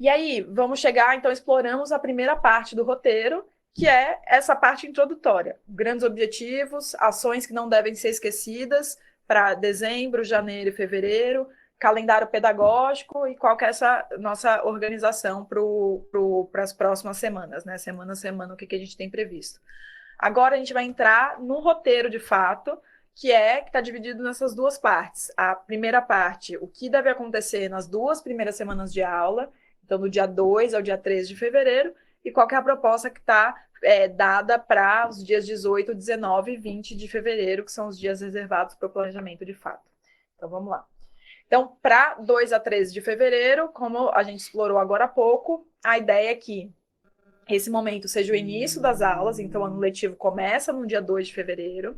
E aí, vamos chegar, então, exploramos a primeira parte do roteiro, que é essa parte introdutória. Grandes objetivos, ações que não devem ser esquecidas para dezembro, janeiro e fevereiro, calendário pedagógico e qual que é essa nossa organização para as próximas semanas, né? Semana a semana, o que a gente tem previsto. Agora a gente vai entrar no roteiro de fato, que está dividido nessas duas partes. A primeira parte, o que deve acontecer nas duas primeiras semanas de aula, então do dia 2 ao dia 3 de fevereiro, e qual que é a proposta que está dada para os dias 18, 19 e 20 de fevereiro, que são os dias reservados para o planejamento de fato. Então vamos lá. Então, para 2 a 13 de fevereiro, como a gente explorou agora há pouco, a ideia é que esse momento seja o início das aulas, então o ano letivo começa no dia 2 de fevereiro.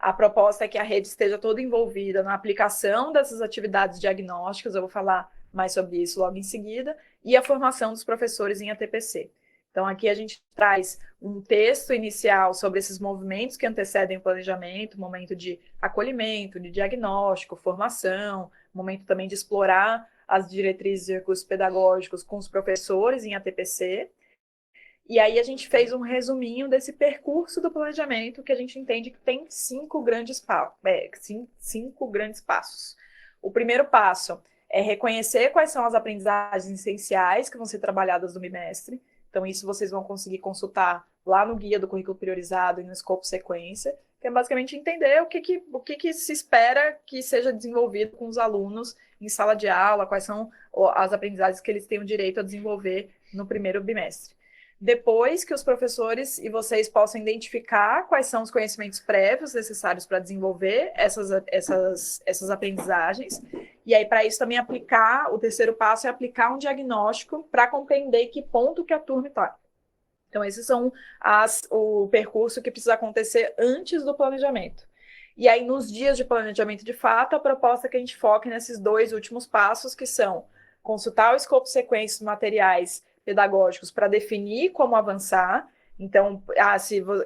A proposta é que a rede esteja toda envolvida na aplicação dessas atividades diagnósticas, eu vou falar mais sobre isso logo em seguida, e a formação dos professores em ATPC. Então, aqui a gente traz um texto inicial sobre esses movimentos que antecedem o planejamento, momento de acolhimento, de diagnóstico, formação, momento também de explorar as diretrizes e recursos pedagógicos com os professores em ATPC. E aí a gente fez um resuminho desse percurso do planejamento, que a gente entende que tem cinco grandes passos. O primeiro passo é reconhecer quais são as aprendizagens essenciais que vão ser trabalhadas no bimestre. Então, isso vocês vão conseguir consultar lá no guia do currículo priorizado e no escopo sequência, que é basicamente entender o que se espera que seja desenvolvido com os alunos em sala de aula, quais são as aprendizagens que eles têm o direito a desenvolver no primeiro bimestre. Depois que os professores e vocês possam identificar quais são os conhecimentos prévios necessários para desenvolver essas aprendizagens. E aí, para isso, também o terceiro passo é aplicar um diagnóstico para compreender que ponto que a turma está. Então, esses são o percurso que precisa acontecer antes do planejamento. E aí, nos dias de planejamento de fato, a proposta é que a gente foque nesses dois últimos passos, que são consultar o escopo sequência dos materiais pedagógicos para definir como avançar. Então,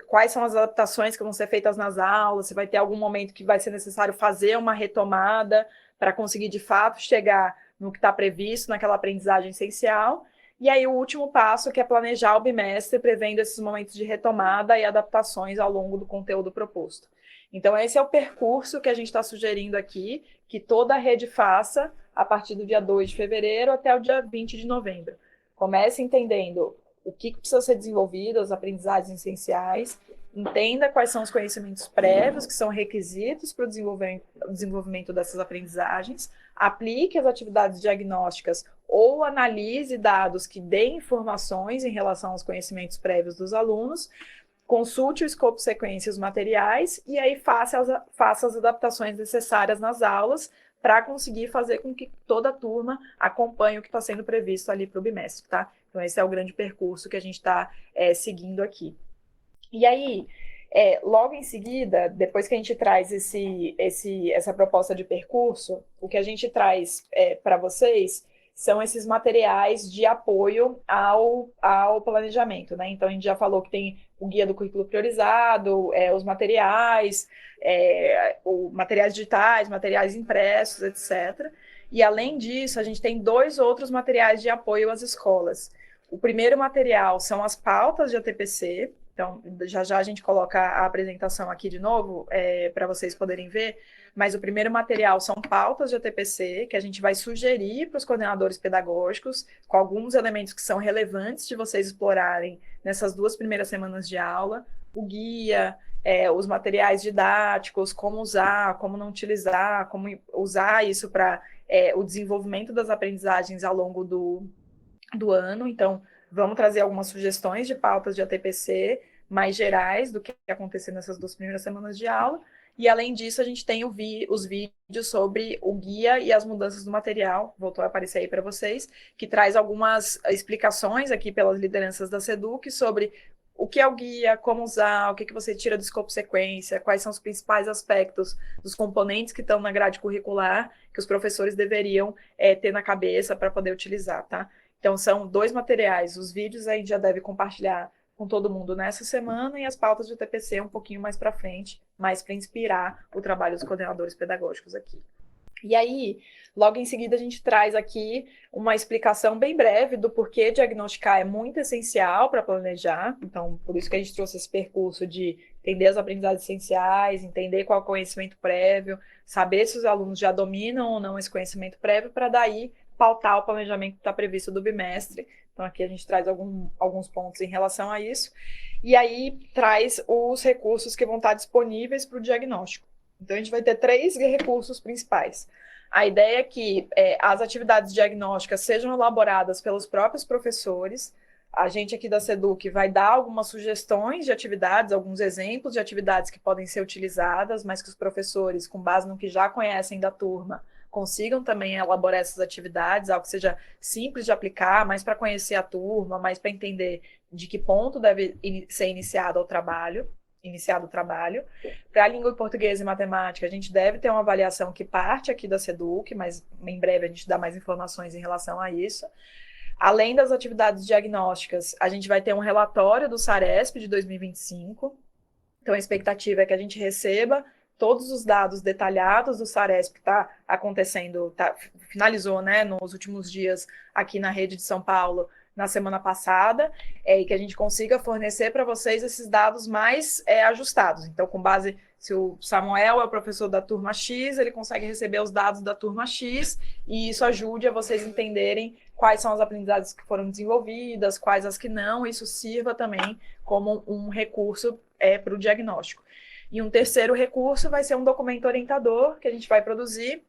quais são as adaptações que vão ser feitas nas aulas, se vai ter algum momento que vai ser necessário fazer uma retomada para conseguir, de fato, chegar no que está previsto naquela aprendizagem essencial. E aí, o último passo, que é planejar o bimestre, prevendo esses momentos de retomada e adaptações ao longo do conteúdo proposto. Então, esse é o percurso que a gente está sugerindo aqui, que toda a rede faça a partir do dia 2 de fevereiro até o dia 20 de novembro. Comece entendendo o que precisa ser desenvolvido, as aprendizagens essenciais, entenda quais são os conhecimentos prévios, que são requisitos para o desenvolvimento dessas aprendizagens, aplique as atividades diagnósticas ou analise dados que deem informações em relação aos conhecimentos prévios dos alunos, consulte o escopo sequência e os materiais, e aí faça as adaptações necessárias nas aulas, para conseguir fazer com que toda a turma acompanhe o que está sendo previsto ali para o bimestre, tá? Então, esse é o grande percurso que a gente está seguindo aqui. E aí, logo em seguida, depois que a gente traz essa proposta de percurso, o que a gente traz para vocês são esses materiais de apoio ao planejamento, né? Então, a gente já falou que tem o guia do currículo priorizado, os materiais, materiais digitais, materiais impressos, etc. E, além disso, a gente tem dois outros materiais de apoio às escolas. O primeiro material são as pautas de ATPC. Então, já a gente coloca a apresentação aqui de novo, para vocês poderem ver, mas o primeiro material são pautas de ATPC, que a gente vai sugerir para os coordenadores pedagógicos, com alguns elementos que são relevantes de vocês explorarem nessas duas primeiras semanas de aula, o guia, os materiais didáticos, como usar, como não utilizar, como usar isso para o desenvolvimento das aprendizagens ao longo do ano. Então, vamos trazer algumas sugestões de pautas de ATPC mais gerais do que acontecer nessas duas primeiras semanas de aula. E, além disso, a gente tem os vídeos sobre o guia e as mudanças do material, voltou a aparecer aí para vocês, que traz algumas explicações aqui pelas lideranças da SEDUC sobre o que é o guia, como usar, o que você tira do escopo sequência, quais são os principais aspectos dos componentes que estão na grade curricular que os professores deveriam ter na cabeça para poder utilizar, tá? Então, são dois materiais. Os vídeos a gente já deve compartilhar com todo mundo nessa semana e as pautas de TPC um pouquinho mais para frente, mais para inspirar o trabalho dos coordenadores pedagógicos aqui. E aí, logo em seguida, a gente traz aqui uma explicação bem breve do porquê diagnosticar é muito essencial para planejar. Então, por isso que a gente trouxe esse percurso de entender as aprendizagens essenciais, entender qual é o conhecimento prévio, saber se os alunos já dominam ou não esse conhecimento prévio, para daí pautar o planejamento que está previsto do bimestre. Então, aqui a gente traz alguns pontos em relação a isso. E aí, traz os recursos que vão estar disponíveis para o diagnóstico. Então, a gente vai ter 3 recursos principais. A ideia é que as atividades diagnósticas sejam elaboradas pelos próprios professores. A gente aqui da SEDUC vai dar algumas sugestões de atividades, alguns exemplos de atividades que podem ser utilizadas, mas que os professores, com base no que já conhecem da turma, consigam também elaborar essas atividades, algo que seja simples de aplicar, mais para conhecer a turma, mais para entender de que ponto deve ser iniciado o trabalho. Para a língua portuguesa e matemática, a gente deve ter uma avaliação que parte aqui da SEDUC, mas em breve a gente dá mais informações em relação a isso. Além das atividades diagnósticas, a gente vai ter um relatório do SARESP de 2025. Então, a expectativa é que a gente receba todos os dados detalhados do SARESP que está acontecendo, finalizou, né, nos últimos dias aqui na rede de São Paulo, na semana passada, e que a gente consiga fornecer para vocês esses dados mais ajustados. Então, com base, se o Samuel é o professor da turma X, ele consegue receber os dados da turma X, e isso ajude a vocês entenderem quais são as aprendizagens que foram desenvolvidas, quais as que não, isso sirva também como um recurso para o diagnóstico. E um terceiro recurso vai ser um documento orientador que a gente vai produzir,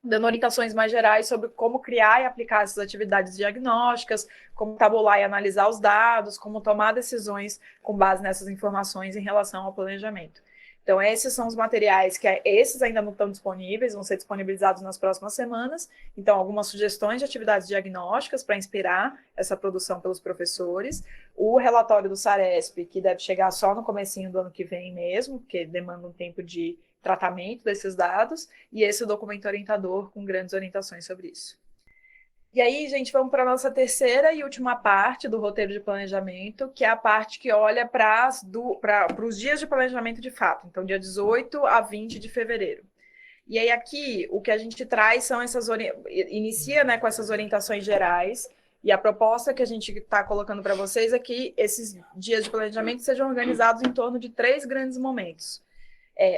dando orientações mais gerais sobre como criar e aplicar essas atividades diagnósticas, como tabular e analisar os dados, como tomar decisões com base nessas informações em relação ao planejamento. Então, esses são os materiais que esses ainda não estão disponíveis, vão ser disponibilizados nas próximas semanas. Então, algumas sugestões de atividades diagnósticas para inspirar essa produção pelos professores. O relatório do SARESP, que deve chegar só no comecinho do ano que vem mesmo, porque demanda um tempo de tratamento desses dados, e esse documento orientador com grandes orientações sobre isso. E aí, gente, vamos para a nossa terceira e última parte do roteiro de planejamento, que é a parte que olha para os dias de planejamento de fato, então dia 18 a 20 de fevereiro. E aí aqui, o que a gente traz são inicia, né, com essas orientações gerais, e a proposta que a gente está colocando para vocês é que esses dias de planejamento sejam organizados em torno de 3 grandes momentos.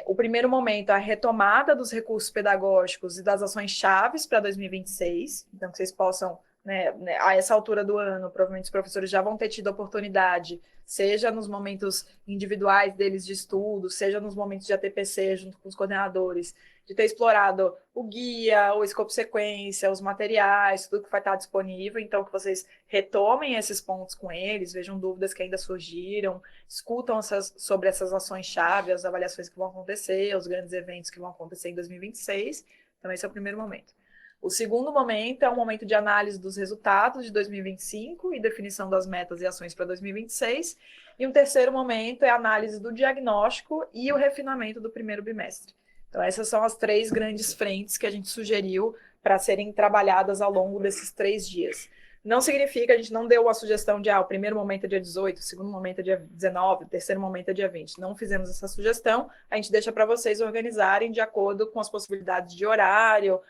O primeiro momento, a retomada dos recursos pedagógicos e das ações chaves para 2026, então que vocês possam, né, a essa altura do ano, provavelmente os professores já vão ter tido a oportunidade, seja nos momentos individuais deles de estudo, seja nos momentos de ATPC junto com os coordenadores, de ter explorado o guia, o escopo sequência, os materiais, tudo que vai estar disponível, então que vocês retomem esses pontos com eles, vejam dúvidas que ainda surgiram, escutam sobre essas ações-chave, as avaliações que vão acontecer, os grandes eventos que vão acontecer em 2026. Então, esse é o primeiro momento. O segundo momento é um momento de análise dos resultados de 2025 e definição das metas e ações para 2026. E um terceiro momento é a análise do diagnóstico e o refinamento do primeiro bimestre. Então, essas são as 3 grandes frentes que a gente sugeriu para serem trabalhadas ao longo desses 3 dias. Não significa, a gente não deu a sugestão de o primeiro momento é dia 18, o segundo momento é dia 19, o terceiro momento é dia 20. Não fizemos essa sugestão, a gente deixa para vocês organizarem de acordo com as possibilidades de horário,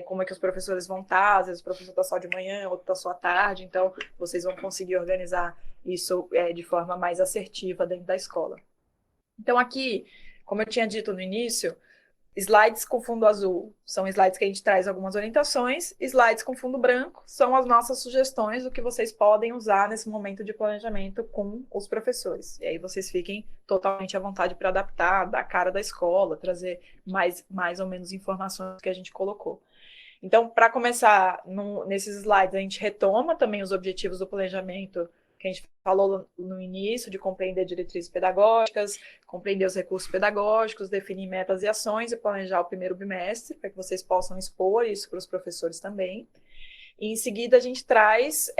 como é que os professores vão estar, às vezes o professor está só de manhã, outro está só à tarde, então vocês vão conseguir organizar isso de forma mais assertiva dentro da escola. Então aqui, como eu tinha dito no início, slides com fundo azul são slides que a gente traz algumas orientações, slides com fundo branco são as nossas sugestões do que vocês podem usar nesse momento de planejamento com os professores. E aí vocês fiquem totalmente à vontade para adaptar da cara da escola, trazer mais ou menos informações que a gente colocou. Então, para começar, nesses slides, a gente retoma também os objetivos do planejamento que a gente falou no início, de compreender diretrizes pedagógicas, compreender os recursos pedagógicos, definir metas e ações e planejar o primeiro bimestre, para que vocês possam expor isso para os professores também. E em seguida, a gente traz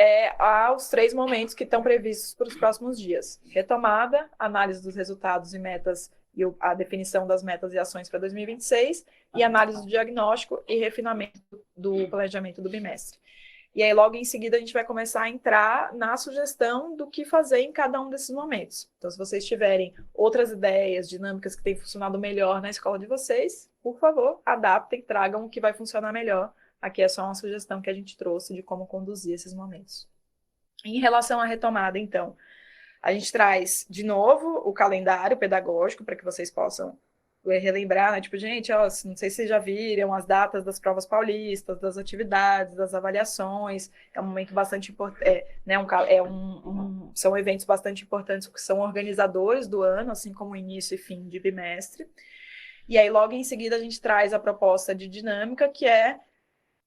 os 3 momentos que estão previstos para os próximos dias. Retomada, análise dos resultados e metas e a definição das metas e ações para 2026, e análise do diagnóstico e refinamento do planejamento do bimestre. E aí, logo em seguida, a gente vai começar a entrar na sugestão do que fazer em cada um desses momentos. Então, se vocês tiverem outras ideias, dinâmicas que têm funcionado melhor na escola de vocês, por favor, adaptem, tragam o que vai funcionar melhor. Aqui é só uma sugestão que a gente trouxe de como conduzir esses momentos. Em relação à retomada, então, a gente traz de novo o calendário pedagógico para que vocês possam relembrar, né? Tipo, gente, ó, não sei se vocês já viram as datas das provas paulistas, das atividades, das avaliações. É um momento bastante importante, né? São eventos bastante importantes que são organizadores do ano, assim como o início e fim de bimestre. E aí, logo em seguida, a gente traz a proposta de dinâmica, que é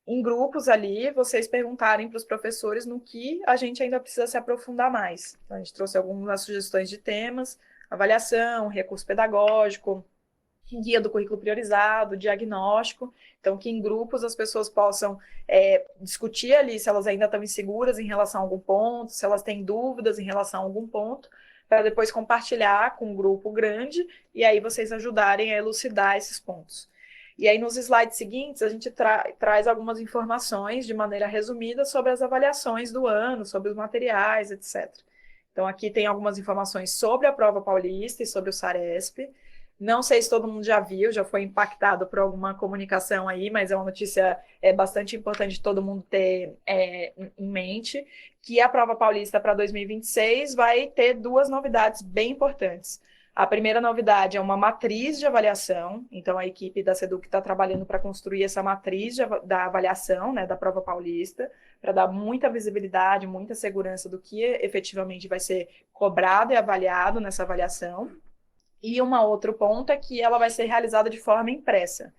em grupos ali, vocês perguntarem para os professores no que a gente ainda precisa se aprofundar mais. Então, a gente trouxe algumas sugestões de temas, avaliação, recurso pedagógico, guia do currículo priorizado, diagnóstico. Então, que em grupos as pessoas possam discutir ali se elas ainda estão inseguras em relação a algum ponto, se elas têm dúvidas em relação a algum ponto, para depois compartilhar com um grupo grande e aí vocês ajudarem a elucidar esses pontos. E aí, nos slides seguintes, a gente traz algumas informações de maneira resumida sobre as avaliações do ano, sobre os materiais, etc. Então, aqui tem algumas informações sobre a prova paulista e sobre o SARESP. Não sei se todo mundo já viu, já foi impactado por alguma comunicação aí, mas é uma notícia bastante importante todo mundo ter em mente, que a prova paulista para 2026 vai ter duas novidades bem importantes. A primeira novidade é uma matriz de avaliação, então a equipe da SEDUC está trabalhando para construir essa matriz da avaliação, né, da prova paulista, para dar muita visibilidade, muita segurança do que efetivamente vai ser cobrado e avaliado nessa avaliação. E um outro ponto é que ela vai ser realizada de forma impressa.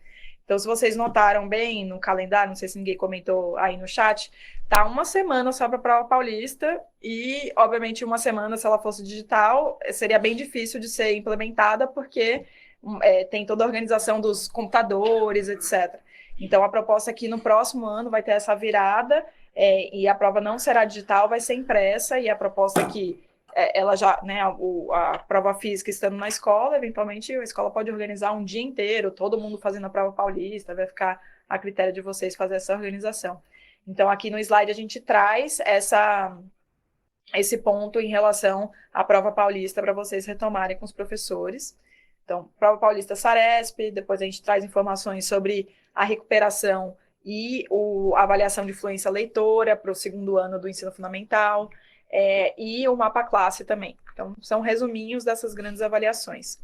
Então, se vocês notaram bem no calendário, não sei se ninguém comentou aí no chat, tá uma semana só para a prova paulista e, obviamente, uma semana, se ela fosse digital, seria bem difícil de ser implementada porque tem toda a organização dos computadores, etc. Então, a proposta é que no próximo ano vai ter essa virada e a prova não será digital, vai ser impressa e a proposta é que ela já, né, a prova física estando na escola, eventualmente a escola pode organizar um dia inteiro, todo mundo fazendo a prova paulista, vai ficar a critério de vocês fazer essa organização. Então, aqui no slide a gente traz esse ponto em relação à prova paulista para vocês retomarem com os professores. Então, prova paulista SARESP, depois a gente traz informações sobre a recuperação e a avaliação de fluência leitora para o segundo ano do ensino fundamental, e o mapa classe também. Então, são resuminhos dessas grandes avaliações.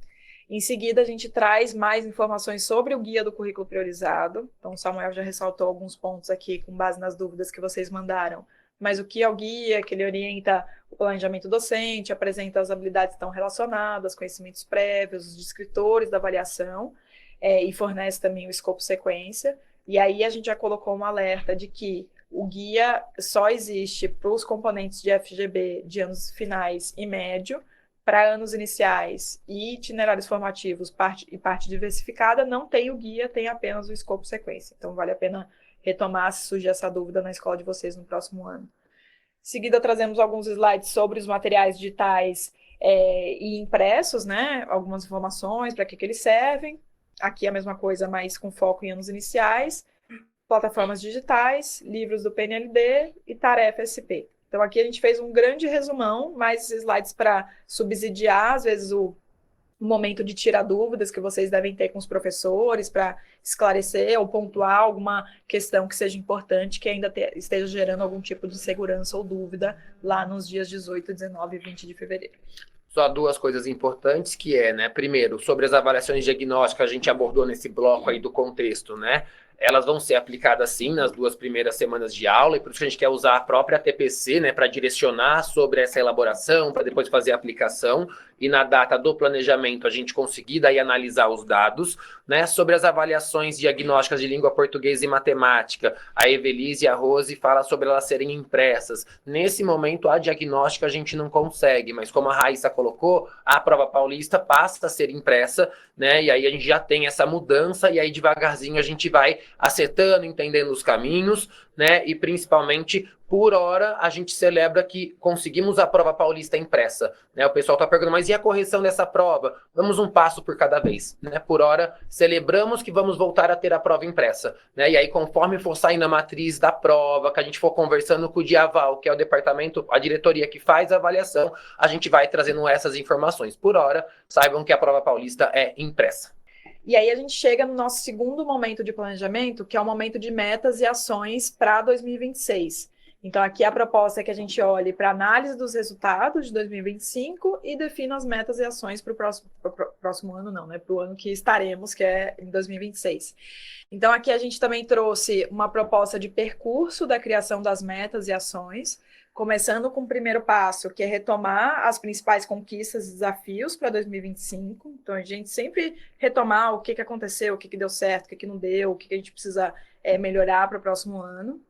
Em seguida, a gente traz mais informações sobre o guia do currículo priorizado. Então, o Samuel já ressaltou alguns pontos aqui com base nas dúvidas que vocês mandaram. Mas o que é o guia? Que ele orienta o planejamento docente, apresenta as habilidades que estão relacionadas, conhecimentos prévios, os descritores da avaliação, e fornece também o escopo sequência. E aí a gente já colocou um alerta de que o guia só existe para os componentes de FGB de anos finais e médio, para anos iniciais e itinerários formativos e parte diversificada, não tem o guia, tem apenas o escopo sequência. Então, vale a pena retomar se surgir essa dúvida na escola de vocês no próximo ano. Em seguida, trazemos alguns slides sobre os materiais digitais e impressos, né? Algumas informações para que eles servem. Aqui a mesma coisa, mas com foco em anos iniciais. Plataformas digitais, livros do PNLD e tarefa SP. Então, aqui a gente fez um grande resumão, mais slides para subsidiar, às vezes, o momento de tirar dúvidas que vocês devem ter com os professores, para esclarecer ou pontuar alguma questão que seja importante, que ainda esteja gerando algum tipo de insegurança ou dúvida lá nos dias 18, 19 e 20 de fevereiro. Só duas coisas importantes, que né, primeiro, sobre as avaliações diagnósticas, a gente abordou nesse bloco aí do contexto, né? Elas vão ser aplicadas sim nas 2 primeiras semanas de aula, e por isso que a gente quer usar a própria TPC, né, para direcionar sobre essa elaboração, para depois fazer a aplicação, e na data do planejamento a gente conseguir daí analisar os dados, né, sobre as avaliações diagnósticas de língua portuguesa e matemática. A Evelise e a Rose falam sobre elas serem impressas. Nesse momento, a diagnóstica a gente não consegue, mas como a Raíssa colocou, a prova paulista passa a ser impressa, né, e aí a gente já tem essa mudança, e aí devagarzinho a gente vai acertando, entendendo os caminhos, né, e principalmente, por hora, a gente celebra que conseguimos a prova paulista impressa, né, o pessoal está perguntando, mas e a correção dessa prova? Vamos um passo por cada vez, né, por hora, celebramos que vamos voltar a ter a prova impressa, né, e aí conforme for saindo a matriz da prova, que a gente for conversando com o Diaval, que é o departamento, a diretoria que faz a avaliação, a gente vai trazendo essas informações. Por hora, saibam que a prova paulista é impressa. E aí a gente chega no nosso segundo momento de planejamento, que é o momento de metas e ações para 2026. Então, aqui a proposta é que a gente olhe para a análise dos resultados de 2025 e defina as metas e ações para o próximo ano, não, né? Para o ano que estaremos, que é em 2026. Então, aqui a gente também trouxe uma proposta de percurso da criação das metas e ações, começando com o primeiro passo, que é retomar as principais conquistas e desafios para 2025. Então, a gente sempre retomar o que aconteceu, o que deu certo, o que não deu, o que a gente precisa melhorar para o próximo ano.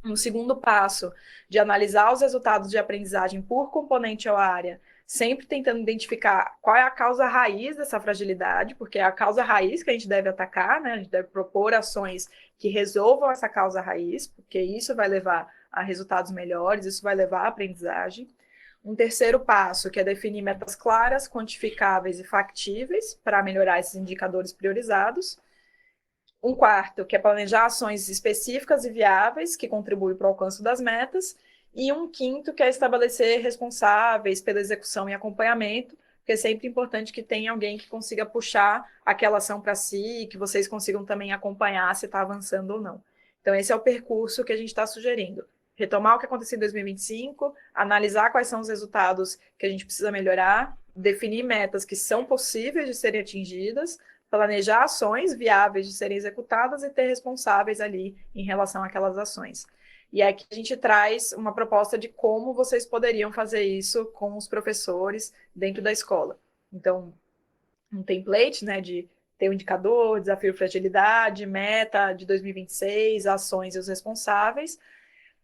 Um segundo passo, de analisar os resultados de aprendizagem por componente ou área, sempre tentando identificar qual é a causa raiz dessa fragilidade, porque é a causa raiz que a gente deve atacar, né? A gente deve propor ações que resolvam essa causa raiz, porque isso vai levar a resultados melhores, isso vai levar à aprendizagem. Um terceiro passo, que é definir metas claras, quantificáveis e factíveis para melhorar esses indicadores priorizados. Um quarto, que é planejar ações específicas e viáveis que contribuem para o alcance das metas. E um quinto, que é estabelecer responsáveis pela execução e acompanhamento, porque é sempre importante que tenha alguém que consiga puxar aquela ação para si e que vocês consigam também acompanhar se está avançando ou não. Então, esse é o percurso que a gente está sugerindo. Retomar o que aconteceu em 2025, analisar quais são os resultados que a gente precisa melhorar, definir metas que são possíveis de serem atingidas, planejar ações viáveis de serem executadas e ter responsáveis ali em relação àquelas ações. E aqui a gente traz uma proposta de como vocês poderiam fazer isso com os professores dentro da escola. Então, um template, né, de ter um indicador, desafio fragilidade, meta de 2026, ações e os responsáveis.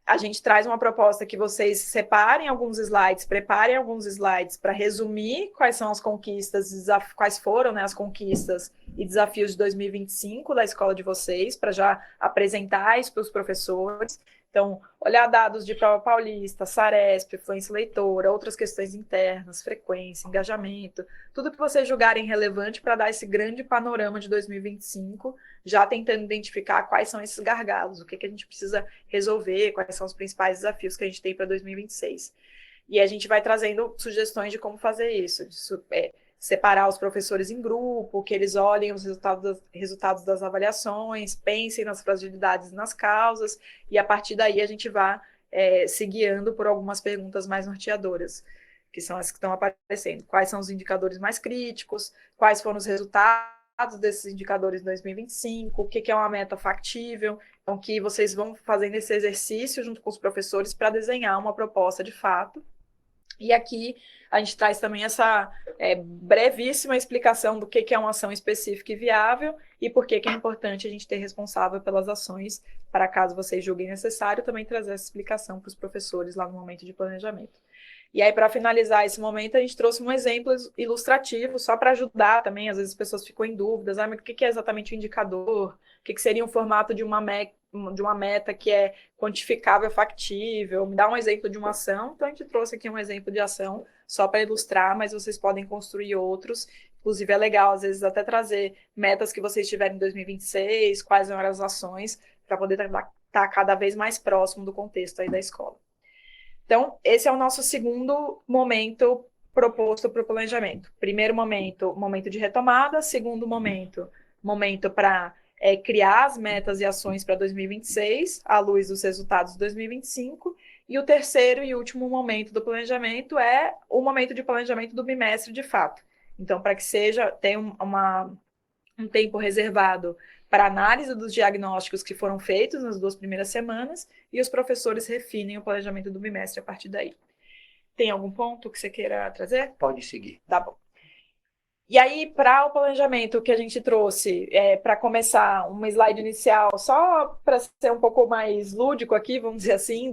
A gente traz uma proposta que vocês separem alguns slides, preparem alguns slides para resumir quais são as conquistas, quais foram, né, as conquistas e desafios de 2025 da escola de vocês, para já apresentar isso para os professores. Então, olhar dados de prova paulista, Saresp, fluência leitora, outras questões internas, frequência, engajamento, tudo que vocês julgarem relevante para dar esse grande panorama de 2025, já tentando identificar quais são esses gargalos, o que a gente precisa resolver, quais são os principais desafios que a gente tem para 2026. E a gente vai trazendo sugestões de como fazer isso, separar os professores em grupo, que eles olhem os resultados das avaliações, pensem nas fragilidades e nas causas, e a partir daí a gente vai se guiando por algumas perguntas mais norteadoras, que são as que estão aparecendo. Quais são os indicadores mais críticos? Quais foram os resultados desses indicadores em 2025? O que é uma meta factível? Então, que vocês vão fazendo esse exercício junto com os professores para desenhar uma proposta de fato. E aqui a gente traz também essa brevíssima explicação do que é uma ação específica e viável e por que é importante a gente ter responsável pelas ações, para caso vocês julguem necessário, também trazer essa explicação para os professores lá no momento de planejamento. E aí, para finalizar esse momento, a gente trouxe um exemplo ilustrativo, só para ajudar também, às vezes as pessoas ficam em dúvidas, mas o que é exatamente o indicador? O que seria um formato de uma meta que é quantificável, factível? Me dá um exemplo de uma ação. Então, a gente trouxe aqui um exemplo de ação, só para ilustrar, mas vocês podem construir outros. Inclusive, é legal, às vezes, até trazer metas que vocês tiverem em 2026, quais eram as ações, para poder estar cada vez mais próximo do contexto aí da escola. Então, esse é o nosso segundo momento proposto para o planejamento. Primeiro momento, momento de retomada. Segundo momento para criar as metas e ações para 2026, à luz dos resultados de 2025. E o terceiro e último momento do planejamento é o momento de planejamento do bimestre de fato. Então, para que tenha um tempo reservado para análise dos diagnósticos que foram feitos nas 2 primeiras semanas e os professores refinem o planejamento do bimestre a partir daí. Tem algum ponto que você queira trazer? Pode seguir. Tá bom. E aí, para o planejamento que a gente trouxe, para começar, um slide inicial, só para ser um pouco mais lúdico aqui, vamos dizer assim,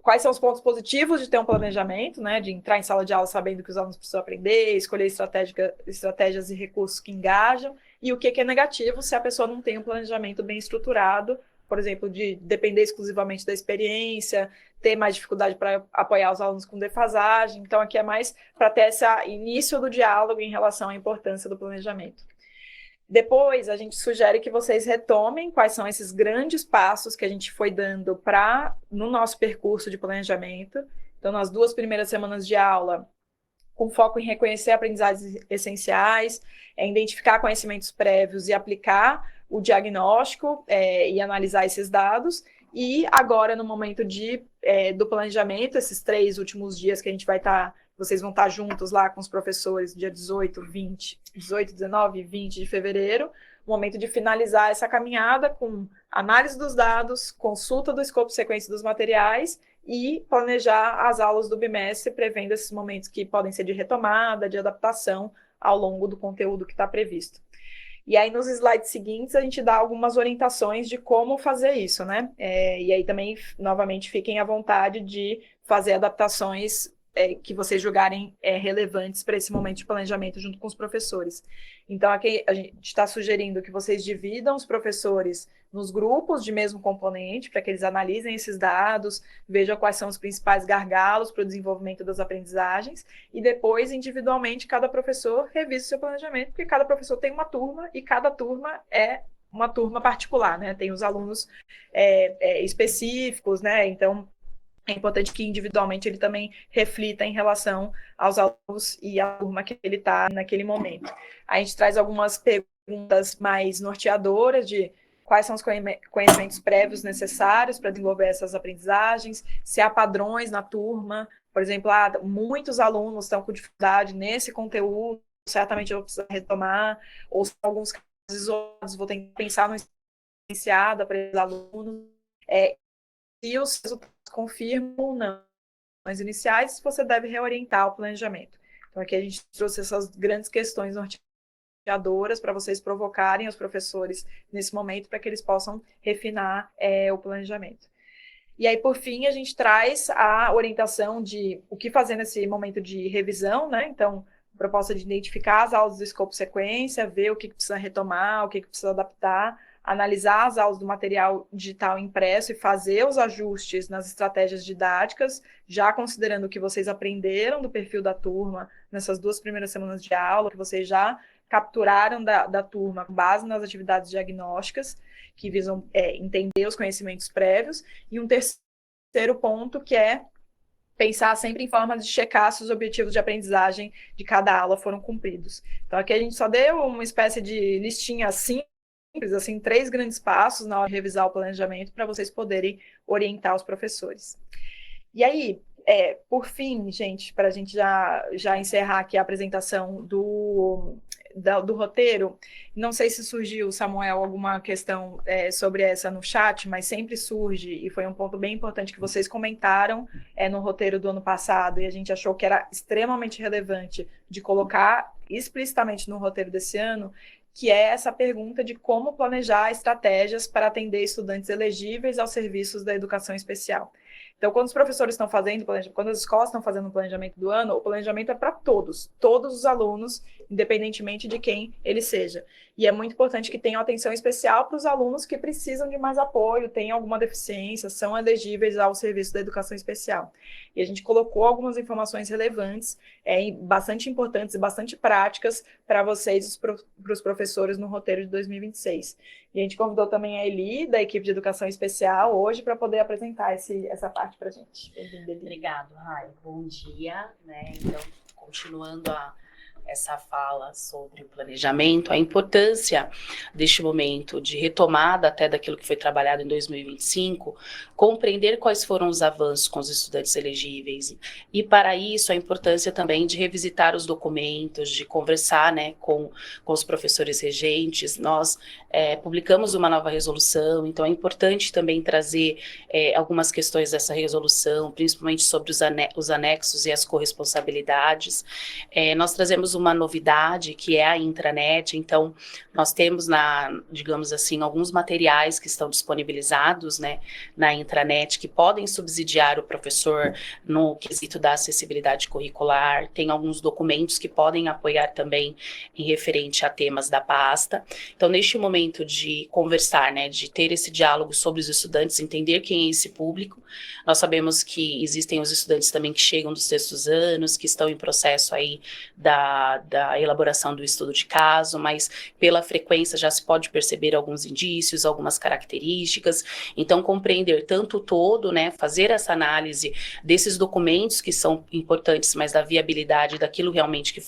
quais são os pontos positivos de ter um planejamento, né? De entrar em sala de aula sabendo que os alunos precisam aprender, escolher estratégias e recursos que engajam, e o que é negativo se a pessoa não tem um planejamento bem estruturado, por exemplo, de depender exclusivamente da experiência, ter mais dificuldade para apoiar os alunos com defasagem. Então, aqui é mais para ter esse início do diálogo em relação à importância do planejamento. Depois, a gente sugere que vocês retomem quais são esses grandes passos que a gente foi dando no nosso percurso de planejamento. Então, nas 2 primeiras semanas de aula, com foco em reconhecer aprendizagens essenciais, identificar conhecimentos prévios e aplicar o diagnóstico e analisar esses dados. E agora, no momento do planejamento, esses 3 últimos dias que a gente vocês vão estar juntos lá com os professores, dia 18, 19 e 20 de fevereiro, momento de finalizar essa caminhada com análise dos dados, consulta do escopo e sequência dos materiais e planejar as aulas do bimestre, prevendo esses momentos que podem ser de retomada, de adaptação ao longo do conteúdo que está previsto. E aí, nos slides seguintes, a gente dá algumas orientações de como fazer isso, né? E aí também, novamente, fiquem à vontade de fazer adaptações que vocês julgarem relevantes para esse momento de planejamento junto com os professores. Então, aqui a gente está sugerindo que vocês dividam os professores nos grupos de mesmo componente, para que eles analisem esses dados, vejam quais são os principais gargalos para o desenvolvimento das aprendizagens, e depois, individualmente, cada professor revise o seu planejamento, porque cada professor tem uma turma, e cada turma é uma turma particular, né? Tem os alunos específicos, né? Então, é importante que individualmente ele também reflita em relação aos alunos e à turma que ele está naquele momento. A gente traz algumas perguntas mais norteadoras de quais são os conhecimentos prévios necessários para desenvolver essas aprendizagens, se há padrões na turma, por exemplo, muitos alunos estão com dificuldade nesse conteúdo, certamente eu vou precisar retomar, ou se alguns casos isolados, vou ter que pensar no diferenciado para esses alunos, se os resultados confirmam ou não as iniciais, você deve reorientar o planejamento. Então, aqui a gente trouxe essas grandes questões norteadoras para vocês provocarem os professores nesse momento, para que eles possam refinar o planejamento. E aí, por fim, a gente traz a orientação de o que fazer nesse momento de revisão, né? Então, proposta de identificar as aulas do escopo sequência, ver o que precisa retomar, o que precisa adaptar, analisar as aulas do material digital impresso e fazer os ajustes nas estratégias didáticas, já considerando o que vocês aprenderam do perfil da turma nessas 2 primeiras semanas de aula, que vocês já capturaram da turma com base nas atividades diagnósticas, que visam entender os conhecimentos prévios, e um terceiro ponto, que é pensar sempre em formas de checar se os objetivos de aprendizagem de cada aula foram cumpridos. Então, aqui a gente só deu uma espécie de listinha simples, assim, 3 grandes passos na hora de revisar o planejamento para vocês poderem orientar os professores. E aí, por fim, gente, para a gente já encerrar aqui a apresentação do roteiro, não sei se surgiu, Samuel, alguma questão sobre essa no chat, mas sempre surge, e foi um ponto bem importante que vocês comentaram no roteiro do ano passado, e a gente achou que era extremamente relevante de colocar explicitamente no roteiro desse ano, que é essa pergunta de como planejar estratégias para atender estudantes elegíveis aos serviços da educação especial. Então, quando os professores estão fazendo, quando as escolas estão fazendo o planejamento do ano, o planejamento é para todos os alunos, independentemente de quem ele seja. E é muito importante que tenham atenção especial para os alunos que precisam de mais apoio, têm alguma deficiência, são elegíveis ao serviço da educação especial. E a gente colocou algumas informações relevantes, bastante importantes e bastante práticas para vocês, para os professores, no roteiro de 2026. E a gente convidou também a Eli, da equipe de educação especial, hoje, para poder apresentar essa parte para a gente. Obrigado, Rai. Bom dia, né? Então, continuando essa fala sobre o planejamento, a importância deste momento de retomada até daquilo que foi trabalhado em 2025, compreender quais foram os avanços com os estudantes elegíveis, e para isso a importância também de revisitar os documentos, de conversar, né, com os professores regentes. Nós publicamos uma nova resolução, então é importante também trazer algumas questões dessa resolução, principalmente sobre os anexos e as corresponsabilidades. Nós trazemos uma novidade, que é a intranet. Então nós temos digamos assim, alguns materiais que estão disponibilizados, né, na intranet, que podem subsidiar o professor no quesito da acessibilidade curricular. Tem alguns documentos que podem apoiar também em referente a temas da pasta. Então, neste momento de conversar, né, de ter esse diálogo sobre os estudantes, entender quem é esse público, nós sabemos que existem os estudantes também que chegam dos 6º anos, que estão em processo aí da da elaboração do estudo de caso, mas pela frequência já se pode perceber alguns indícios, algumas características. Então, compreender tanto o todo, né, fazer essa análise desses documentos que são importantes, mas da viabilidade daquilo realmente que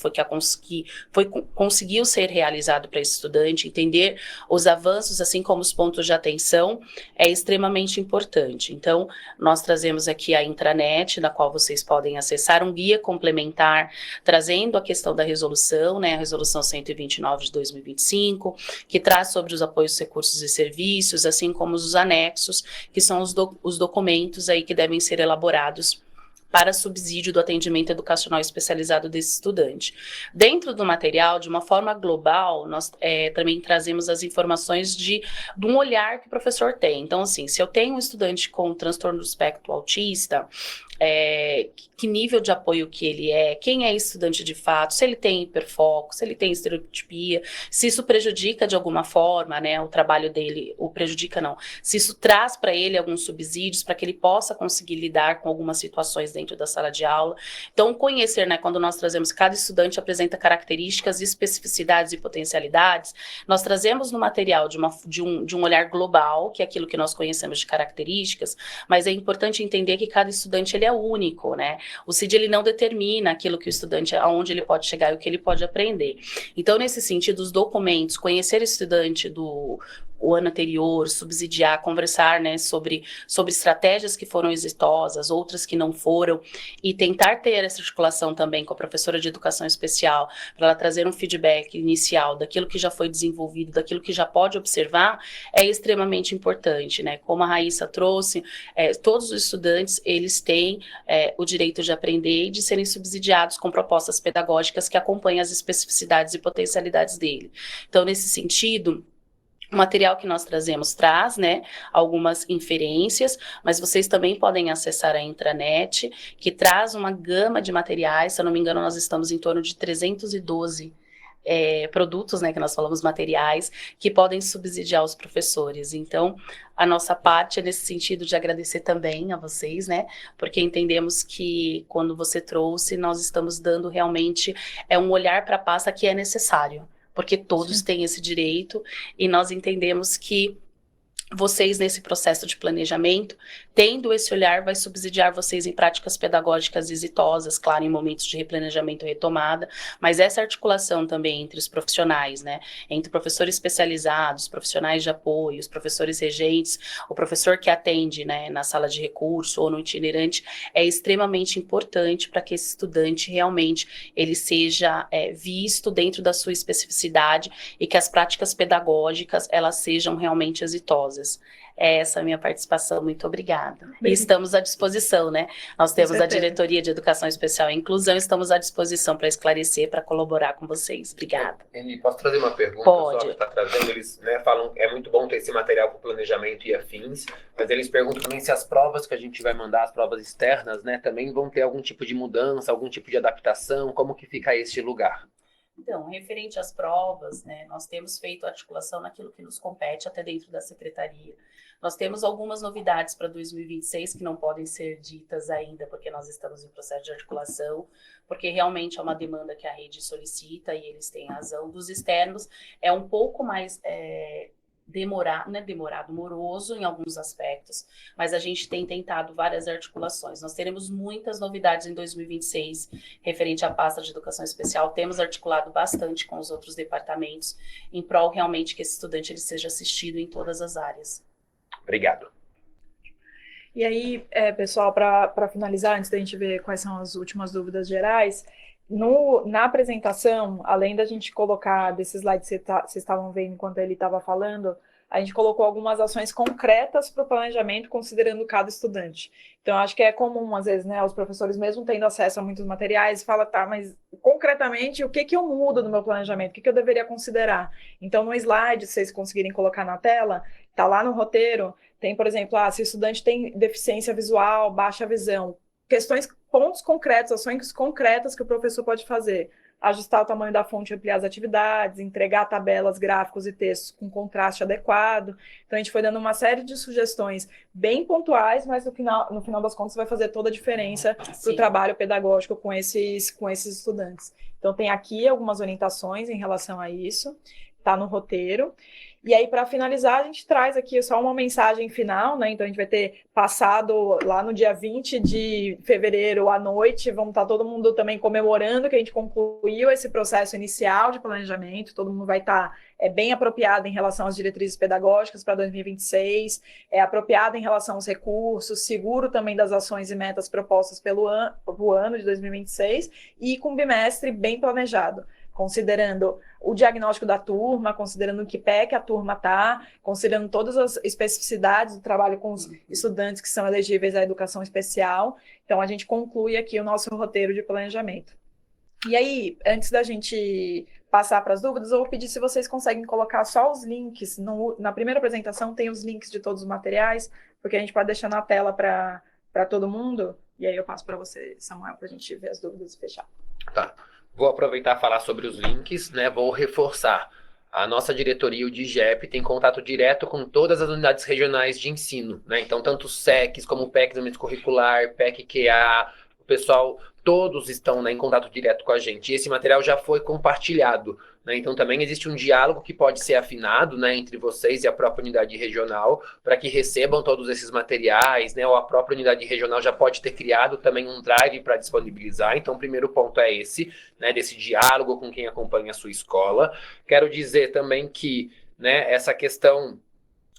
conseguiu ser realizado para esse estudante, entender os avanços, assim como os pontos de atenção, é extremamente importante. Então, nós trazemos aqui a intranet, na qual vocês podem acessar um guia complementar, trazendo a questão da resolução, né, a resolução 129 de 2025, que traz sobre os apoios, recursos e serviços, assim como os anexos, que são os documentos aí que devem ser elaborados para subsídio do atendimento educacional especializado desse estudante. Dentro do material, de uma forma global, nós também trazemos as informações de um olhar que o professor tem. Então, assim, se eu tenho um estudante com transtorno do espectro autista, que nível de apoio que ele é, quem é estudante de fato, se ele tem hiperfoco, se ele tem estereotipia, se isso prejudica de alguma forma, né, o trabalho dele, se isso traz para ele alguns subsídios para que ele possa conseguir lidar com algumas situações dentro da sala de aula. Então, conhecer, né, quando nós trazemos, cada estudante apresenta características, especificidades e potencialidades, nós trazemos no material de um olhar global, que é aquilo que nós conhecemos de características, mas é importante entender que cada estudante ele é único, né? O CID ele não determina aquilo que o estudante, aonde ele pode chegar e o que ele pode aprender. Então, nesse sentido, os documentos, conhecer o estudante o ano anterior, subsidiar, conversar, né, sobre estratégias que foram exitosas, outras que não foram, e tentar ter essa articulação também com a professora de educação especial, para ela trazer um feedback inicial daquilo que já foi desenvolvido, daquilo que já pode observar, é extremamente importante, né? Como a Raíssa trouxe, todos os estudantes, eles têm o direito de aprender e de serem subsidiados com propostas pedagógicas que acompanhem as especificidades e potencialidades dele. Então, nesse sentido, o material que nós trazemos traz, né, algumas inferências, mas vocês também podem acessar a intranet, que traz uma gama de materiais. Se eu não me engano, nós estamos em torno de 312 produtos, né, que nós falamos materiais, que podem subsidiar os professores. Então, a nossa parte é nesse sentido de agradecer também a vocês, né, porque entendemos que quando você trouxe, nós estamos dando realmente um olhar para a pasta que é necessário, porque todos têm esse direito, e nós entendemos que vocês, nesse processo de planejamento, tendo esse olhar, vai subsidiar vocês em práticas pedagógicas exitosas, claro, em momentos de replanejamento e retomada, mas essa articulação também entre os profissionais, né, entre professores especializados, profissionais de apoio, os professores regentes, o professor que atende, né, na sala de recurso ou no itinerante, é extremamente importante para que esse estudante realmente ele seja visto dentro da sua especificidade e que as práticas pedagógicas elas sejam realmente exitosas. Essa é a minha participação, muito obrigada. E estamos à disposição, né? Nós temos a Diretoria de Educação Especial e Inclusão, estamos à disposição para esclarecer, para colaborar com vocês. Obrigada. Eni, posso trazer uma pergunta? Pode. Só que está trazendo, eles, né, falam é muito bom ter esse material para o planejamento e afins, mas eles perguntam também se as provas que a gente vai mandar, as provas externas, né, também vão ter algum tipo de mudança, algum tipo de adaptação, como que fica este lugar? Então, referente às provas, né, nós temos feito articulação naquilo que nos compete até dentro da secretaria. Nós temos algumas novidades para 2026 que não podem ser ditas ainda, porque nós estamos em processo de articulação, porque realmente é uma demanda que a rede solicita e eles têm razão. Dos externos, é um pouco mais moroso em alguns aspectos, mas a gente tem tentado várias articulações. Nós teremos muitas novidades em 2026 referente à pasta de educação especial. Temos articulado bastante com os outros departamentos em prol realmente que esse estudante ele seja assistido em todas as áreas. Obrigado. E aí, pessoal, para finalizar, antes da gente ver quais são as últimas dúvidas gerais, na apresentação, além da gente colocar desses slides que vocês estavam vendo enquanto ele estava falando, a gente colocou algumas ações concretas para o planejamento, considerando cada estudante. Então, acho que é comum, às vezes, né, os professores, mesmo tendo acesso a muitos materiais, falam, tá, mas concretamente, o que eu mudo no meu planejamento? O que eu deveria considerar? Então, no slide, se vocês conseguirem colocar na tela, tá lá no roteiro, tem, por exemplo, se o estudante tem deficiência visual, baixa visão, pontos concretos, ações concretas que o professor pode fazer. ajustar o tamanho da fonte e ampliar as atividades, entregar tabelas, gráficos e textos com contraste adequado. Então, a gente foi dando uma série de sugestões bem pontuais, mas no final das contas vai fazer toda a diferença para o trabalho pedagógico com esses estudantes. Então, tem aqui algumas orientações em relação a isso, está no roteiro. E aí, para finalizar, a gente traz aqui só uma mensagem final, né? Então, a gente vai ter passado lá no dia 20 de fevereiro à noite, vamos estar todo mundo também comemorando que a gente concluiu esse processo inicial de planejamento, todo mundo vai estar bem apropriado em relação às diretrizes pedagógicas para 2026, apropriado em relação aos recursos, seguro também das ações e metas propostas pelo ano de 2026 e com o bimestre bem planejado, considerando o diagnóstico da turma, considerando o que pé que a turma está, considerando todas as especificidades do trabalho com os estudantes que são elegíveis à educação especial. Então, a gente conclui aqui o nosso roteiro de planejamento. E aí, antes da gente passar para as dúvidas, eu vou pedir se vocês conseguem colocar só os links. Na primeira apresentação tem os links de todos os materiais, porque a gente pode deixar na tela para todo mundo. E aí eu passo para você, Samuel, para a gente ver as dúvidas e fechar. Tá. Vou aproveitar e falar sobre os links, né? Vou reforçar. A nossa diretoria, o DIGEP, tem contato direto com todas as unidades regionais de ensino, né? Então, tanto os SECs como o PEC Desenvolvimento Curricular, PEC QA, o pessoal, todos estão, né, em contato direto com a gente. E esse material já foi compartilhado, né? Então, também existe um diálogo que pode ser afinado, né, entre vocês e a própria unidade regional, para que recebam todos esses materiais, né? Ou a própria unidade regional já pode ter criado também um drive para disponibilizar. Então, o primeiro ponto é esse, né, desse diálogo com quem acompanha a sua escola. Quero dizer também que, né, essa questão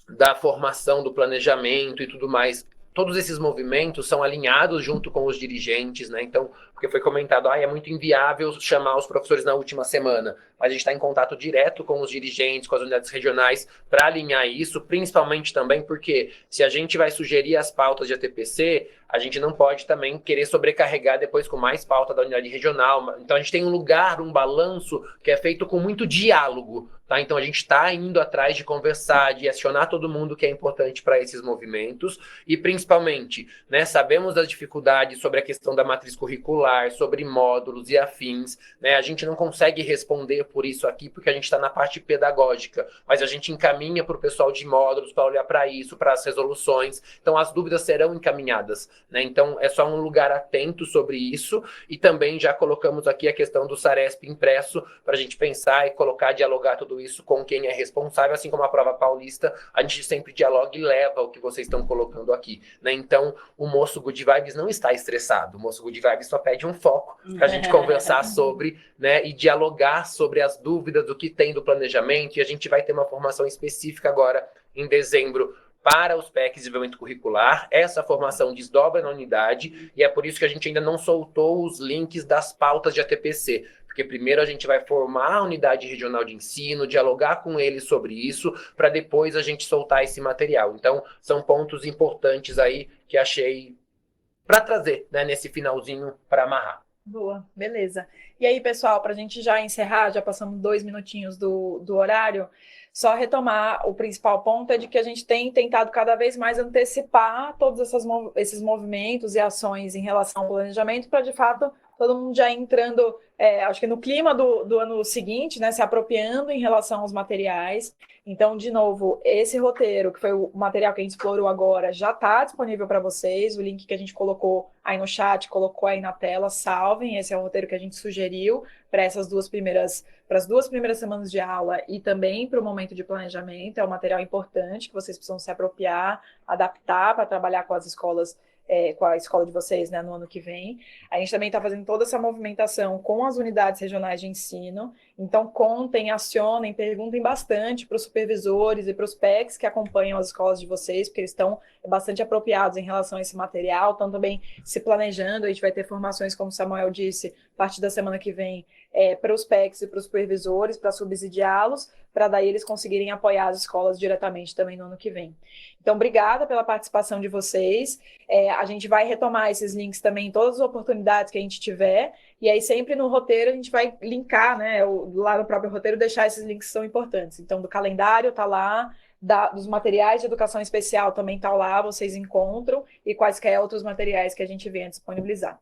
da formação, do planejamento e tudo mais, todos esses movimentos são alinhados junto com os dirigentes, né? Então, porque foi comentado, é muito inviável chamar os professores na última semana, mas a gente está em contato direto com os dirigentes, com as unidades regionais, para alinhar isso, principalmente também porque se a gente vai sugerir as pautas de ATPC, a gente não pode também querer sobrecarregar depois com mais pauta da unidade regional. Então, a gente tem um lugar, um balanço que é feito com muito diálogo, tá? Então, a gente está indo atrás de conversar, de acionar todo mundo que é importante para esses movimentos e, principalmente, né, sabemos das dificuldades sobre a questão da matriz curricular, sobre módulos e afins, né? A gente não consegue responder por isso aqui, porque a gente está na parte pedagógica, mas a gente encaminha para o pessoal de módulos para olhar para isso, para as resoluções. Então, as dúvidas serão encaminhadas, né? Então, é só um lugar atento sobre isso e também já colocamos aqui a questão do SARESP impresso para a gente pensar e colocar, dialogar tudo isso com quem é responsável, assim como a prova paulista, a gente sempre dialoga e leva o que vocês estão colocando aqui, né? Então, o moço Good Vibes não está estressado, o moço Good Vibes só pede um foco para a gente conversar sobre, né, e dialogar sobre as dúvidas do que tem do planejamento, e a gente vai ter uma formação específica agora em dezembro para os PECs de desenvolvimento curricular. Essa formação desdobra na unidade, e é por isso que a gente ainda não soltou os links das pautas de ATPC, porque primeiro a gente vai formar a unidade regional de ensino, dialogar com eles sobre isso, para depois a gente soltar esse material. Então, são pontos importantes aí que achei para trazer, né, nesse finalzinho para amarrar. Boa, beleza. E aí, pessoal, para a gente já encerrar, já passamos 2 minutinhos do horário, só retomar o principal ponto é de que a gente tem tentado cada vez mais antecipar todos esses movimentos e ações em relação ao planejamento para, de fato, todo mundo já entrando, acho que no clima do ano seguinte, né, se apropriando em relação aos materiais. Então, de novo, esse roteiro, que foi o material que a gente explorou agora, já está disponível para vocês. O link que a gente colocou aí no chat, colocou aí na tela, salvem. Esse é o roteiro que a gente sugeriu para as duas primeiras semanas de aula e também para o momento de planejamento. É um material importante que vocês precisam se apropriar, adaptar para trabalhar com as escolas, com a escola de vocês, né, no ano que vem. A gente também está fazendo toda essa movimentação com as unidades regionais de ensino. Então, contem, acionem, perguntem bastante para os supervisores e para os PECs que acompanham as escolas de vocês, porque eles estão bastante apropriados em relação a esse material, estão também se planejando. A gente vai ter formações, como o Samuel disse, a partir da semana que vem, para os PECs e para os supervisores, para subsidiá-los, para daí eles conseguirem apoiar as escolas diretamente também no ano que vem. Então, obrigada pela participação de vocês. A gente vai retomar esses links também em todas as oportunidades que a gente tiver, e aí sempre no roteiro a gente vai linkar, né, lá no próprio roteiro, deixar esses links que são importantes. Então, do calendário está lá, dos materiais de educação especial também está lá, vocês encontram, e quaisquer outros materiais que a gente venha disponibilizar.